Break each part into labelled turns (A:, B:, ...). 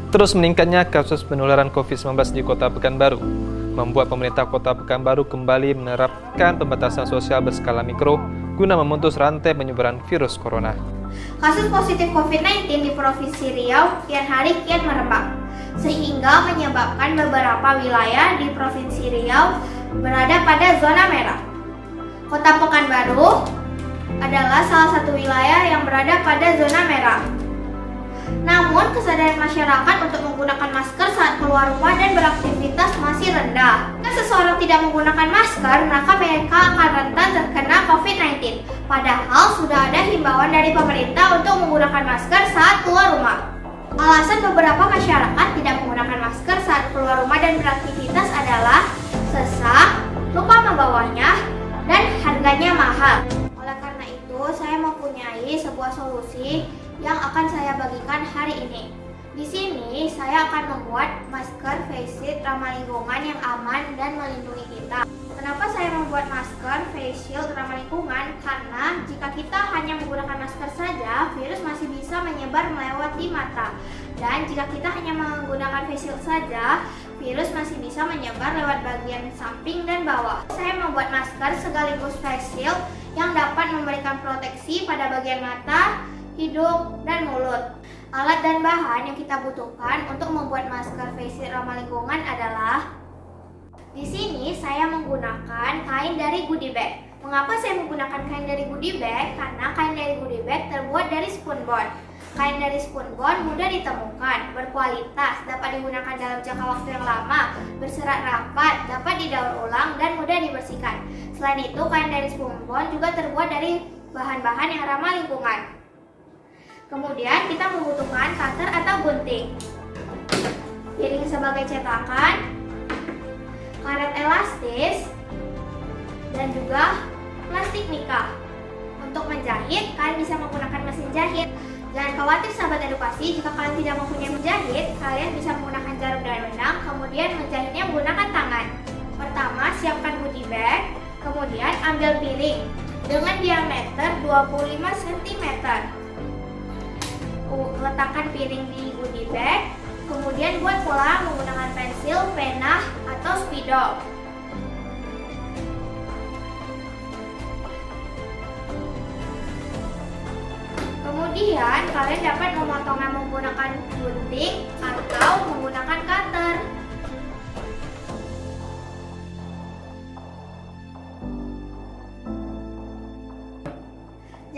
A: Terus meningkatnya kasus penularan COVID-19 di Kota Pekanbaru membuat pemerintah Kota Pekanbaru kembali menerapkan pembatasan sosial berskala mikro guna memutus rantai penyebaran virus corona.
B: Kasus positif COVID-19 di Provinsi Riau kian hari kian merembak, sehingga menyebabkan beberapa wilayah di Provinsi Riau berada pada zona merah. Kota Pekanbaru adalah salah satu wilayah yang berada pada zona merah. Namun, kesadaran masyarakat untuk menggunakan masker saat keluar rumah dan beraktivitas masih rendah. Jika seseorang tidak menggunakan masker, maka mereka akan rentan terkena COVID-19. Padahal sudah ada himbauan dari pemerintah untuk menggunakan masker saat keluar rumah. Alasan beberapa masyarakat tidak menggunakan masker saat keluar rumah dan beraktivitas adalah sesak, lupa membawanya, dan harganya mahal. Oleh karena itu, saya mempunyai sebuah solusi yang akan saya bagikan hari ini. Di sini saya akan membuat masker face shield ramah lingkungan yang aman dan melindungi kita. Kenapa saya membuat masker face shield ramah lingkungan? Karena jika kita hanya menggunakan masker saja, virus masih bisa menyebar melewati mata. Dan jika kita hanya menggunakan face shield saja, virus masih bisa menyebar lewat bagian samping dan bawah. Saya membuat masker sekaligus face shield yang dapat memberikan proteksi pada bagian mata, hidung, dan mulut. Alat dan bahan yang kita butuhkan untuk membuat masker face shield ramah lingkungan adalah: di sini saya menggunakan kain dari goodie bag. Mengapa saya menggunakan kain dari goodie bag? Karena kain dari goodie bag terbuat dari spunbond. Kain dari spunbond mudah ditemukan, berkualitas, dapat digunakan dalam jangka waktu yang lama, berserat rapat, dapat didaur ulang, dan mudah dibersihkan. Selain itu, kain dari spunbond juga terbuat dari bahan-bahan yang ramah lingkungan. Kemudian kita membutuhkan cutter atau gunting, piring sebagai cetakan, karet elastis, dan juga plastik mika. Untuk menjahit, kalian bisa menggunakan mesin jahit. Jangan khawatir sahabat edukasi, jika kalian tidak mempunyai menjahit, kalian bisa menggunakan jarum dan benang, kemudian menjahitnya menggunakan tangan. Pertama, siapkan goodie bag, kemudian ambil piring dengan diameter 25 cm. Letakkan piring di goodie bag, kemudian buat pola menggunakan pensil, pena, atau spidol. Kemudian kalian dapat memotongnya menggunakan gunting atau menggunakan cutter.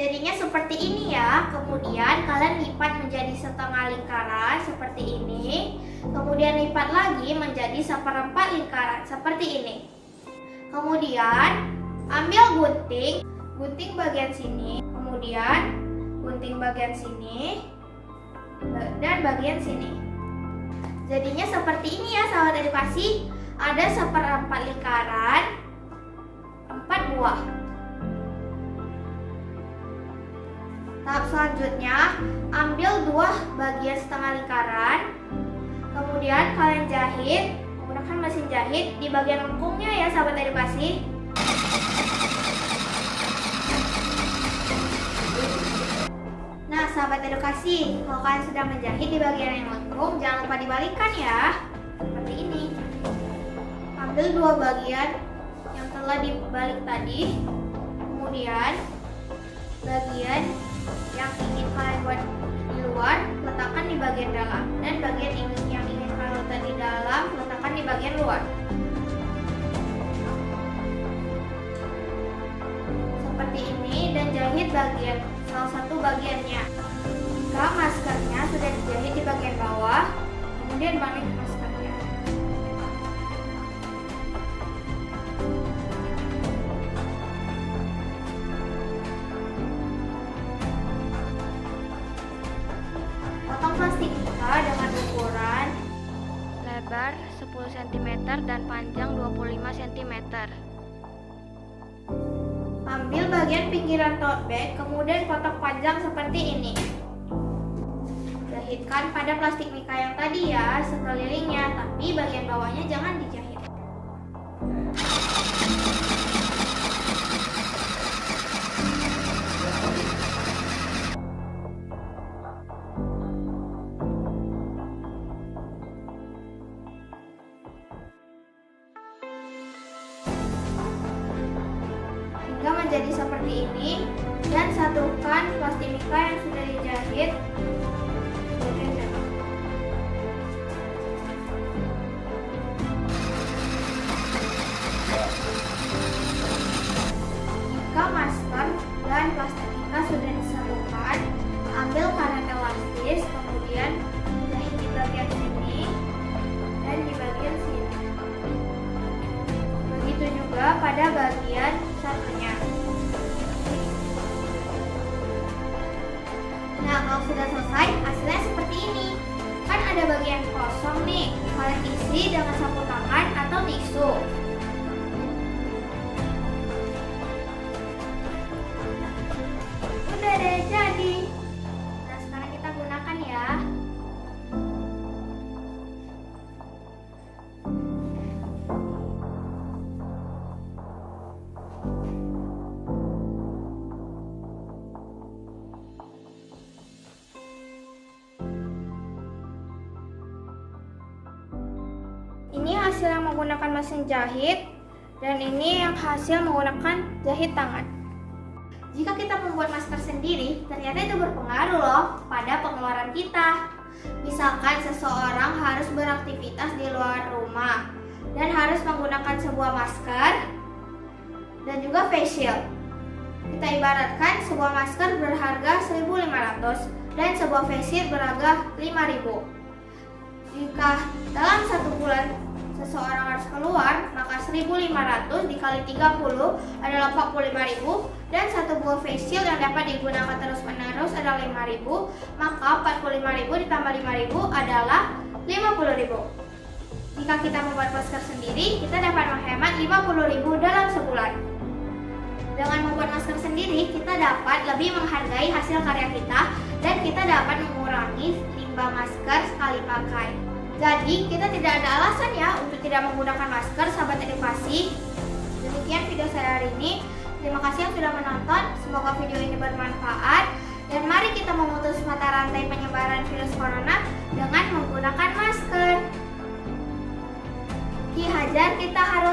B: Jadinya seperti ini ya. Kemudian kalian lipat menjadi setengah lingkaran seperti ini. Kemudian lipat lagi menjadi seperempat lingkaran seperti ini. Kemudian ambil gunting, gunting bagian sini, kemudian gunting bagian sini, dan bagian sini. Jadinya seperti ini ya sahabat edukasi. Ada seperempat lingkaran, 4 buah. Tahap selanjutnya, ambil 2 bagian setengah lingkaran, kemudian kalian jahit menggunakan mesin jahit di bagian lengkungnya ya sahabat edukasi. Nah sahabat edukasi, kalau kalian sudah menjahit di bagian yang lengkung, jangan lupa dibalikkan ya, seperti ini. Ambil 2 bagian yang telah dibalik tadi, kemudian bagian yang ingin kalian buat di luar, letakkan di bagian dalam, dan bagian yang ingin kalian letak di dalam, letakkan di bagian luar. Seperti ini, dan jahit bagian salah satu bagiannya. Jika maskernya sudah dijahit di bagian bawah, kemudian balik maskernya. Potong plastik mika dengan ukuran lebar 10 cm dan panjang 25 cm. Ambil bagian pinggiran tote bag, kemudian potong panjang seperti ini. Jahitkan pada plastik mika yang tadi ya, sekelilingnya, tapi bagian bawahnya jangan dijahit. seperti ini dan satukan plastik mika yang sudah dijahit bagian dalam. Jika masker dan plastik mika sudah disatukan, ambil karet elastis, kemudian jahit di bagian sini dan di bagian sini. Begitu juga pada bagian satunya. Nah, kalau sudah selesai, hasilnya seperti ini. Kan ada bagian kosong nih, kalian isi dengan sapu tangan atau tisu. Udah deh, jadi. Nah, sekarang kita gunakan ya. Ini hasil yang menggunakan mesin jahit, dan ini yang hasil menggunakan jahit tangan. Jika kita membuat masker sendiri, ternyata itu berpengaruh loh pada pengeluaran kita. Misalkan seseorang harus beraktivitas di luar rumah dan harus menggunakan sebuah masker dan juga face shield. Kita ibaratkan sebuah masker berharga 1.500 dan sebuah face shield berharga 5.000. Jika dalam 1 bulan seseorang harus keluar, maka 1.500 dikali 30 adalah 45.000 dan satu buah face shield yang dapat digunakan terus-menerus adalah 5.000, maka 45.000 ditambah 5.000 adalah 50.000. Jika kita membuat masker sendiri, kita dapat menghemat 50.000 dalam sebulan. Dengan membuat masker sendiri, kita dapat lebih menghargai hasil karya kita dan kita dapat mengurangi limbah masker sekali pakai. Jadi, kita tidak ada alasan ya untuk tidak menggunakan masker, sahabat edukasi. Demikian video saya hari ini. Terima kasih yang sudah menonton. Semoga video ini bermanfaat. Dan mari kita memutus mata rantai penyebaran virus corona dengan menggunakan masker. Ki Hajar kita harus